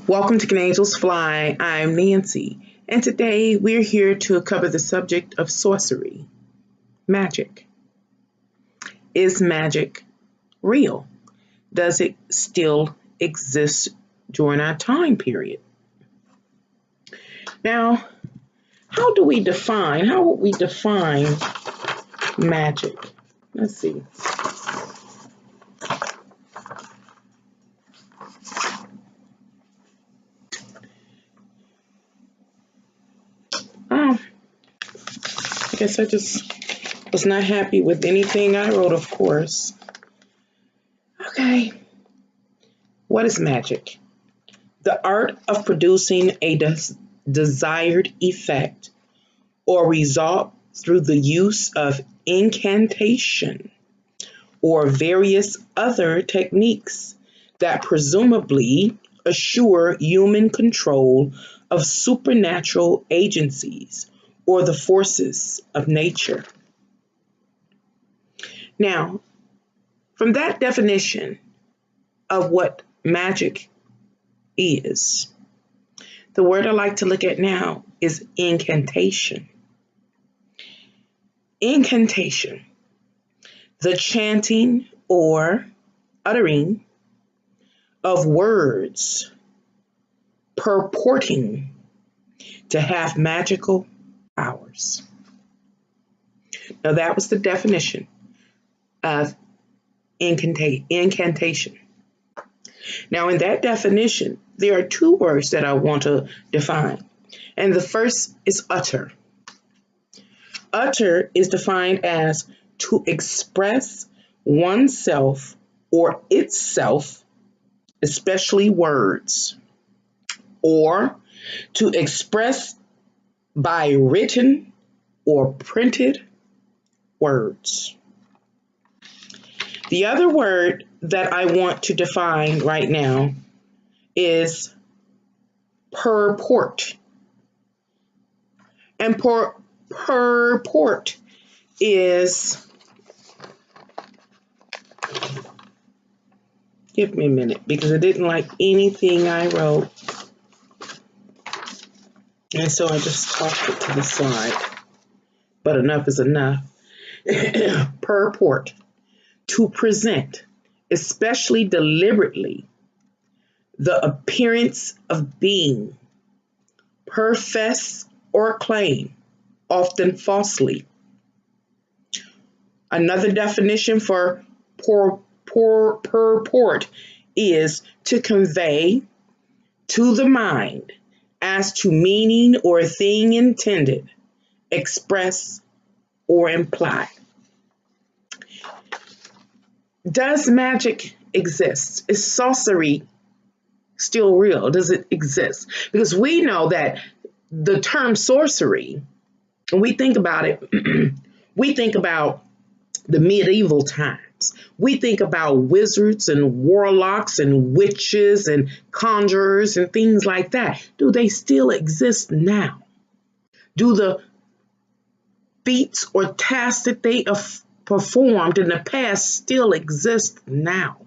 Welcome to Can Angels Fly. I'm Nancy, and today we're here to cover the subject of sorcery, magic. Is magic real? Does it still exist during our time period? Now, how would we define magic? Let's see. I guess I just was not happy with anything I wrote, of course. Okay. What is magic? The art of producing a desired effect or result through the use of incantation or various other techniques that presumably assure human control of supernatural agencies or the forces of nature. Now, from that definition of what magic is, the word I like to look at now is incantation. Incantation, the chanting or uttering of words purporting to have magical powers. Now that was the definition of incantation. Now in that definition, there are two words that I want to define. And the first is utter. Utter is defined as to express oneself or itself, especially words, or to express by written or printed words. The other word that I want to define right now is purport. And purport is, give me a minute because I didn't like anything I wrote. And so I just tossed it to the side. But enough is enough. Purport, to present, especially deliberately, the appearance of being, profess or claim, often falsely. Another definition for purport is to convey to the mind as to meaning or thing intended, express, or imply. Does magic exist? Is sorcery still real? Does it exist? Because we know that the term sorcery, when we think about it, we think about the medieval times. We think about wizards and warlocks and witches and conjurers and things like that. Do they still exist now? Do the feats or tasks that they have performed in the past still exist now?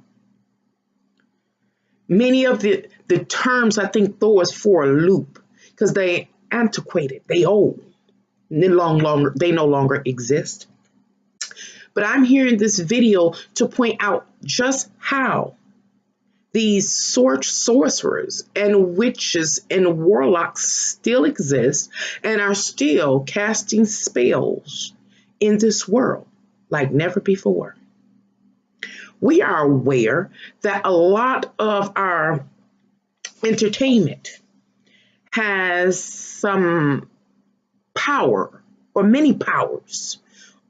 Many of the terms I think throw us for a loop because they antiquated, they old, they no longer exist. But I'm here in this video to point out just how these sorcerers and witches and warlocks still exist and are still casting spells in this world like never before. We are aware that a lot of our entertainment has some power or many powers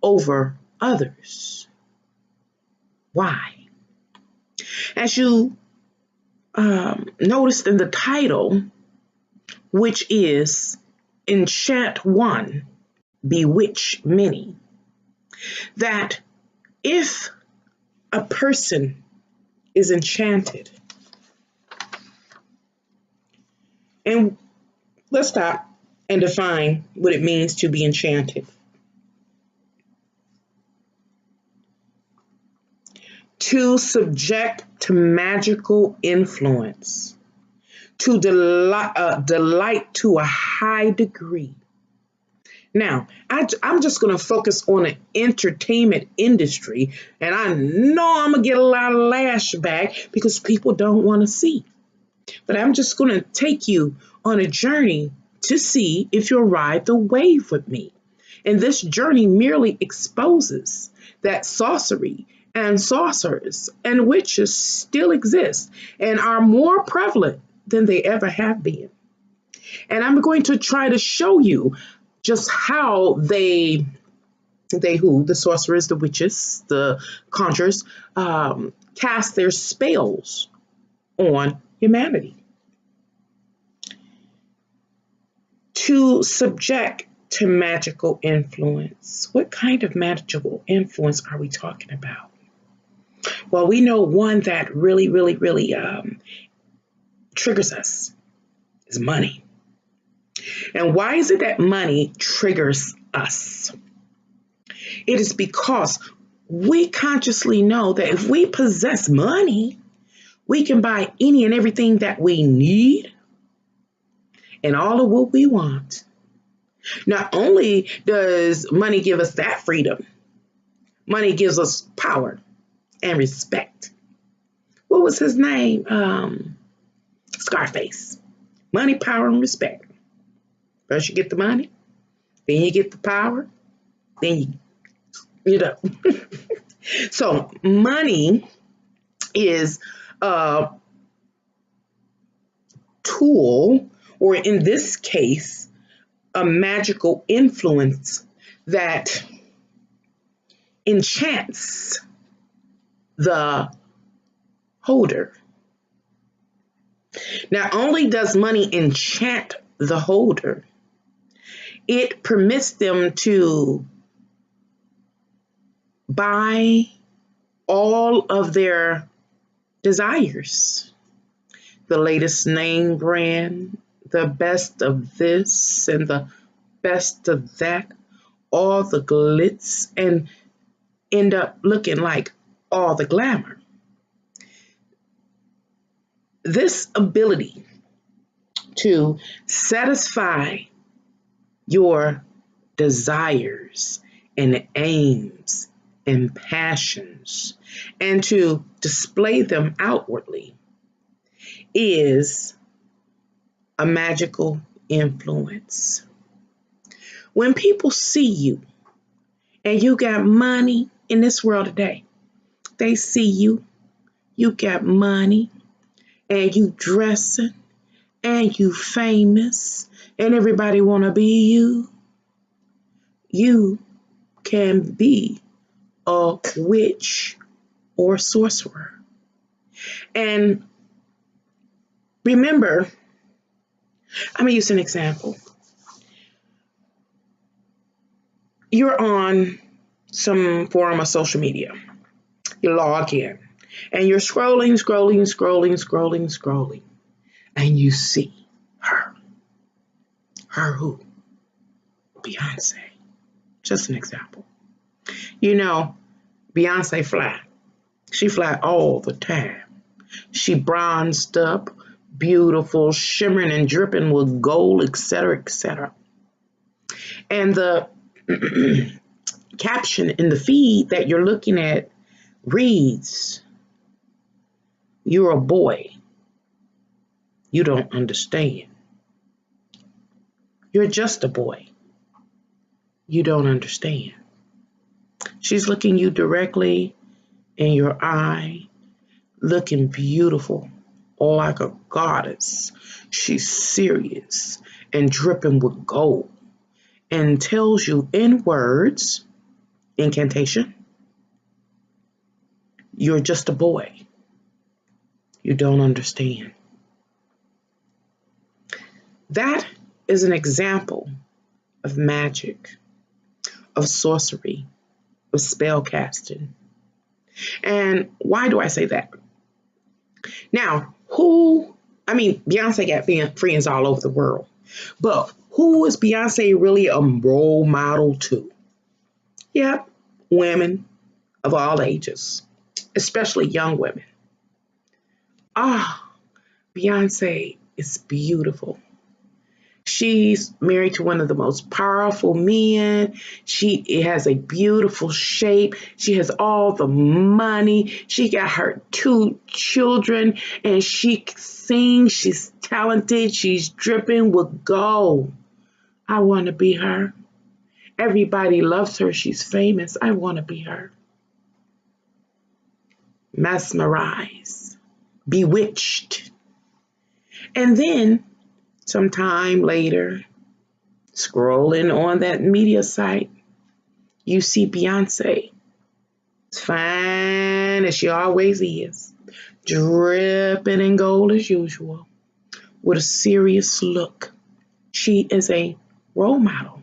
over others. Why? As you noticed in the title, which is Enchant One, Bewitch Many, that if a person is enchanted, and let's stop and define what it means to be enchanted. To subject to magical influence, to delight to a high degree. Now, I'm just going to focus on the entertainment industry, and I know I'm going to get a lot of lashback because people don't want to see. But I'm just going to take you on a journey to see if you'll ride the wave with me. And this journey merely exposes that sorcery and sorcerers and witches still exist and are more prevalent than they ever have been. And I'm going to try to show you just how the sorcerers, the witches, the conjurers, cast their spells on humanity to subject to magical influence. What kind of magical influence are we talking about? Well, we know one that really triggers us is money. And why is it that money triggers us? It is because we consciously know that if we possess money, we can buy any and everything that we need and all of what we want. Not only does money give us that freedom, money gives us power and respect. What was his name? Scarface. Money, power, and respect. First you get the money, then you get the power, then you know. So money is a tool, or in this case, a magical influence that enchants the holder. Not only does money enchant the holder, it permits them to buy all of their desires. The latest name brand, the best of this and the best of that, all the glitz, and end up looking like all the glamour. This ability to satisfy your desires and aims and passions and to display them outwardly is a magical influence. When people see you and you got money in this world today, they see you, you got money, and you dressing, and you famous, and everybody want to be you, you can be a witch or sorcerer. And remember, I'm going to use an example. You're on some form of social media. You log in and you're scrolling, and you see her. Her who? Beyonce. Just an example. You know, Beyonce fly. She fly all the time. She bronzed up, beautiful, shimmering and dripping with gold, etc., etc. And the caption in the feed that you're looking at reads, "You're a boy. You don't understand. You're just a boy. You don't understand." She's looking you directly in your eye, looking beautiful, like a goddess. She's serious and dripping with gold and tells you in words, incantation, "You're just a boy. You don't understand." That is an example of magic, of sorcery, of spell casting. And why do I say that? Now, Beyonce got friends all over the world, but who is Beyonce really a role model to? Yep, women of all ages, especially young women. Beyonce is beautiful. She's married to one of the most powerful men. She has a beautiful shape. She has all the money. She got her 2 children, and she sings. She's talented. She's dripping with gold. I want to be her. Everybody loves her. She's famous. I want to be her. Mesmerized, bewitched. And then sometime later, scrolling on that media site, you see Beyonce, as fine as she always is, dripping in gold as usual, with a serious look. She is a role model.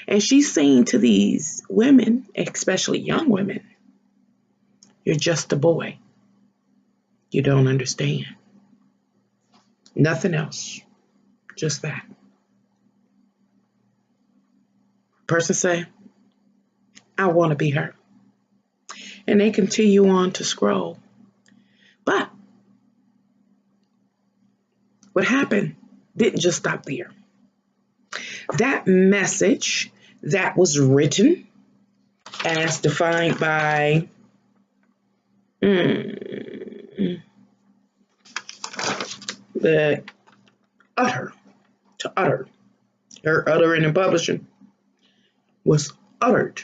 And she's saying to these women, especially young women, you're just a boy. You don't understand. Nothing else. Just that. Person say, I want to be her. And they continue on to scroll. But what happened didn't just stop there. That message that was written as defined by the her uttering and publishing, was uttered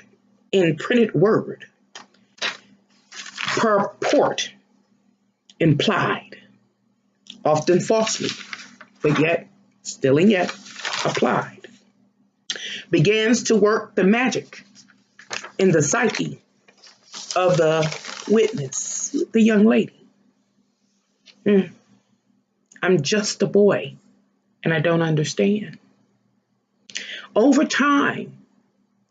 in printed word, purport, implied, often falsely, but yet, still and yet, applied, begins to work the magic in the psyche of the witness, the young lady. I'm just a boy, and I don't understand. Over time,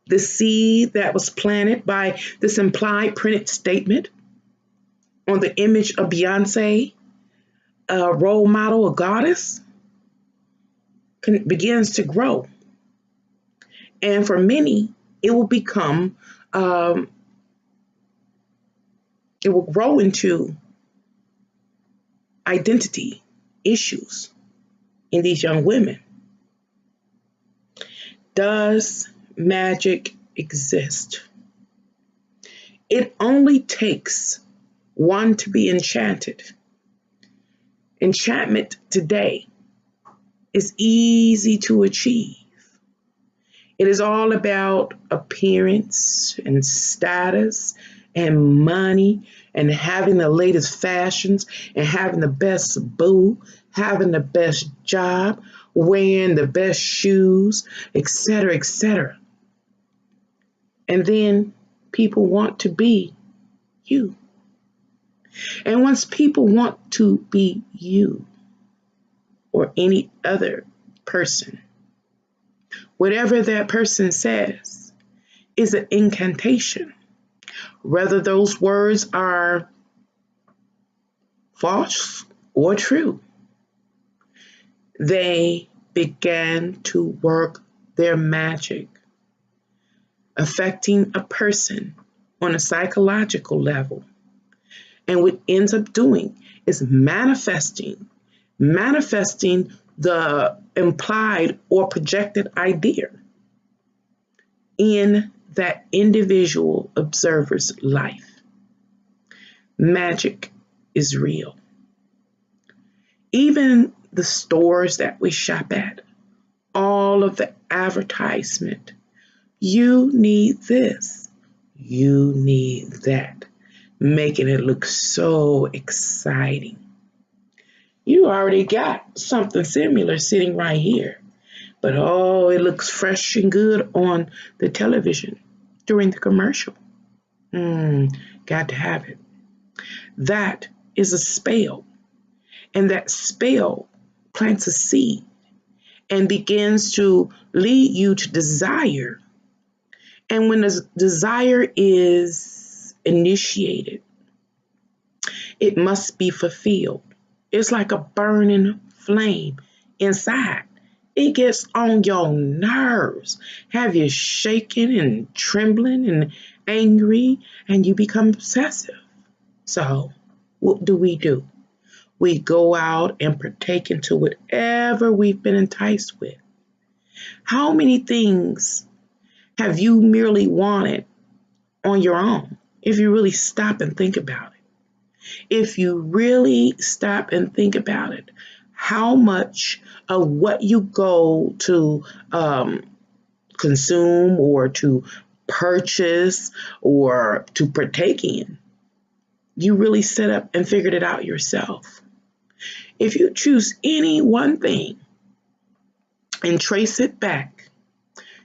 the seed that was planted by this implied printed statement on the image of Beyonce, a role model, a goddess, begins to grow. And for many, it will become, it will grow into identity issues in these young women. Does magic exist? It only takes one to be enchanted. Enchantment today is easy to achieve. It is all about appearance and status and money and having the latest fashions and having the best boo, having the best job, wearing the best shoes, etc., etc. And then people want to be you. And once people want to be you or any other person, whatever that person says is an incantation. Whether those words are false or true, they began to work their magic, affecting a person on a psychological level. And what ends up doing is manifesting the implied or projected idea in that individual observer's life. Magic is real. Even the stores that we shop at, all of the advertisement, you need this, you need that, making it look so exciting. You already got something similar sitting right here, but oh, it looks fresh and good on the television during the commercial. Got to have it. That is a spell, and that spell plants a seed and begins to lead you to desire. And when the desire is initiated, it must be fulfilled. It's like a burning flame inside. It gets on your nerves, have you shaking and trembling and angry, and you become obsessive. So what do? we go out and partake into whatever we've been enticed with. How many things have you merely wanted on your own if you really stop and think about it? If you really stop and think about it, how much of what you go to consume or to purchase or to partake in, you really set up and figured it out yourself. If you choose any one thing and trace it back,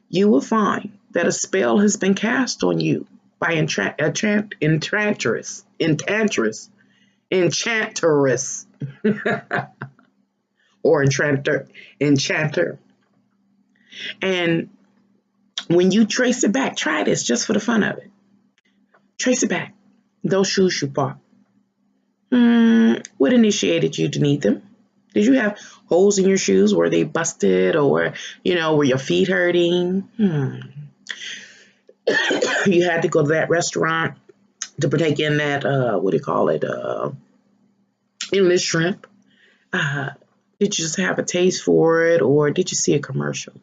you will find that a spell has been cast on you by enchantress, or enchanter. And when you trace it back, try this just for the fun of it. Trace it back. Those shoes you bought. What initiated you to need them? Did you have holes in your shoes? Were they busted, or, were your feet hurting? You had to go to that restaurant to partake in that, endless shrimp. Did you just have a taste for it, or did you see a commercial?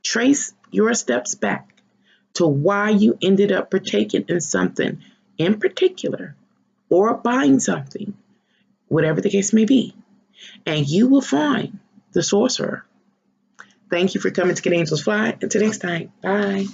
Trace your steps back to why you ended up partaking in something in particular, or buying something, whatever the case may be, and you will find the sorcerer. Thank you for coming to Get Angels Fly. Until next time, bye.